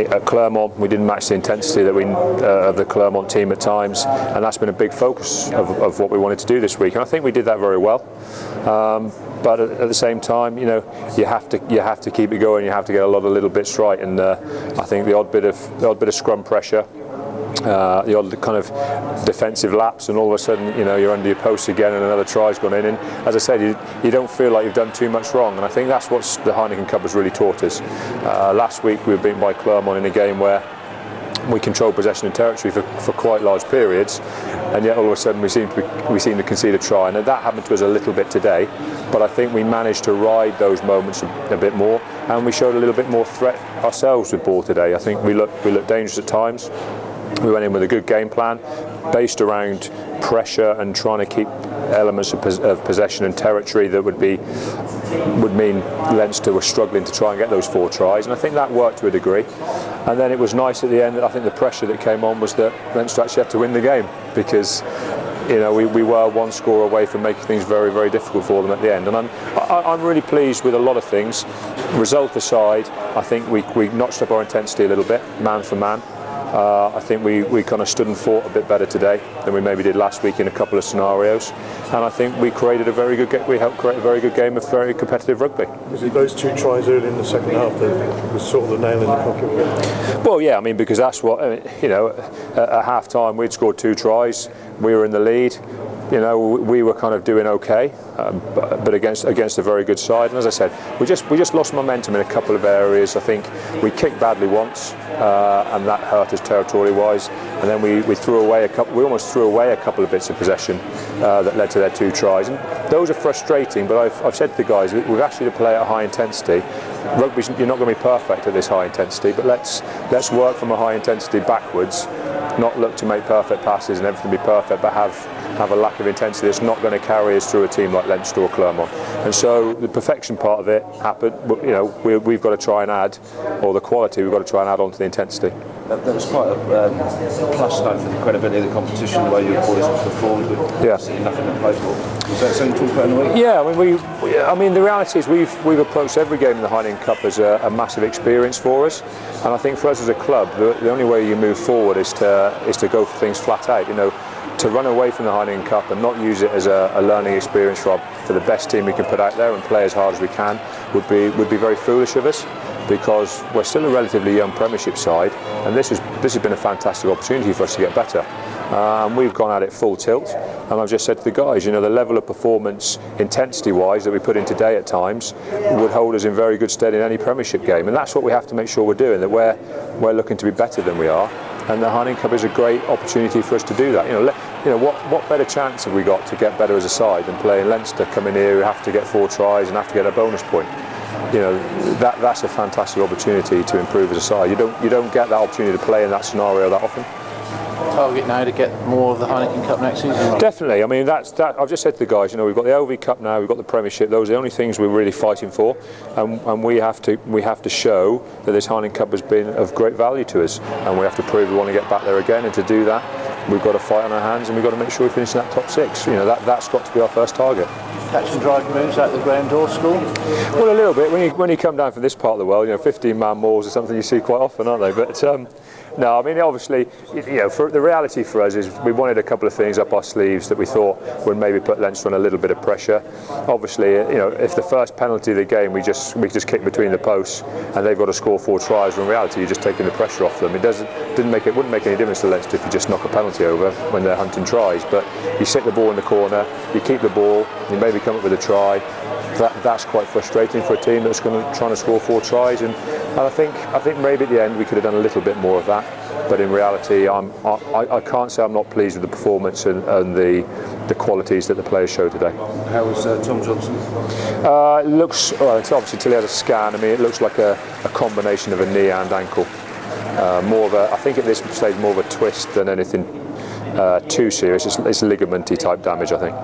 at Clermont, we didn't match the intensity that of the Clermont team at times, and that's been a big focus of what we wanted to do this week. And I think we did that very well. But at the same time, you have to keep it going. You have to get a lot of little bits right, and I think the odd bit of scrum pressure, the odd kind of defensive lapse, and all of a sudden, you're under your post again, and another try's gone in. And as I said, you don't feel like you've done too much wrong. And I think that's what the Heineken Cup has really taught us. Last week we were beaten by Clermont in a game where we controlled possession and territory for quite large periods, and yet all of a sudden we seem to concede a try. And that happened to us a little bit today, but I think we managed to ride those moments a bit more, and we showed a little bit more threat ourselves with ball today. I think we looked dangerous at times. We went in with a good game plan based around pressure and trying to keep elements of possession and territory that would mean Leinster were struggling to try and get those 4 tries, and I think that worked to a degree. And then it was nice at the end. I think the pressure that came on was that Leinster actually had to win the game, because we were 1 score away from making things very, very difficult for them at the end. And I'm really pleased with a lot of things. Result aside, I think we notched up our intensity a little bit, man for man. I think we kind of stood and fought a bit better today than we maybe did last week in a couple of scenarios, and I think we created a very good game. We helped create a very good game of very competitive rugby. Was it those 2 tries early in the second half that was sort of the nail in the coffin? Well, yeah, I mean, because that's what at half time we'd scored 2 tries, we were in the lead. We were kind of doing okay, but against a very good side. And as I said, we just lost momentum in a couple of areas. I think we kicked badly once, and that hurt us territory-wise. And then we threw away we almost threw away a couple of bits of possession that led to their 2 tries. And those are frustrating. But I've said to the guys, we've asked you to play at a high intensity. Rugby, you're not going to be perfect at this high intensity, but let's work from a high intensity backwards. Not look to make perfect passes and everything be perfect, but have a lack of intensity that's not going to carry us through a team like Leinster or Clermont. And so the perfection part of it happened. We've got to try and add, or the quality, we've got to try and add on to the intensity. That was quite a plus note for the credibility of the competition, the way your boys performed with nothing to play for. Was that something to talk about in the week? Yeah, I mean, the reality is we've approached every game in the Heineken Cup as a massive experience for us, and I think for us as a club, the only way you move forward is to go for things flat out. To run away from the Heineken Cup and not use it as a learning experience for the best team we can put out there and play as hard as we can would be very foolish of us, because we're still a relatively young Premiership side, and this has been a fantastic opportunity for us to get better. We've gone at it full tilt, and I've just said to the guys, the level of performance, intensity-wise, that we put in today at times would hold us in very good stead in any Premiership game, and that's what we have to make sure we're doing. That we're looking to be better than we are, and the Heineken Cup is a great opportunity for us to do that. What better chance have we got to get better as a side than playing Leinster, coming here, who have to get 4 tries and have to get a bonus point? That's a fantastic opportunity to improve as a side. You don't get that opportunity to play in that scenario that often. Target now to get more of the Heineken Cup next season? Right? Definitely. I mean, I've just said to the guys, we've got the LV Cup now, we've got the Premiership. Those are the only things we're really fighting for, and we have to show that this Heineken Cup has been of great value to us, and we have to prove we want to get back there again. And to do that, we've got to fight on our hands, and we've got to make sure we finish in that top 6. That's got to be our first target. Catch and drive moves out the ground door school? Well, a little bit. When you come down from this part of the world, 15-man mauls are something you see quite often, aren't they? But no, I mean, obviously, for the reality for us is we wanted a couple of things up our sleeves that we thought would maybe put Leinster on a little bit of pressure. Obviously, if the first penalty of the game we just kick between the posts and they've got to score 4 tries, in reality you're just taking the pressure off them. It wouldn't make any difference to Leinster if you just knock a penalty over when they're hunting tries. But you sit the ball in the corner, you keep the ball, you maybe come up with a try. That's quite frustrating for a team that's trying to score 4 tries, and I think maybe at the end we could have done a little bit more of that. But in reality, I can't say I'm not pleased with the performance and the qualities that the players showed today. How was Tom Johnson? It looks, it's obviously until he had a scan. I mean, it looks like a combination of a knee and ankle. I think at this stage more of a twist than anything too serious. It's ligamenty type damage, I think.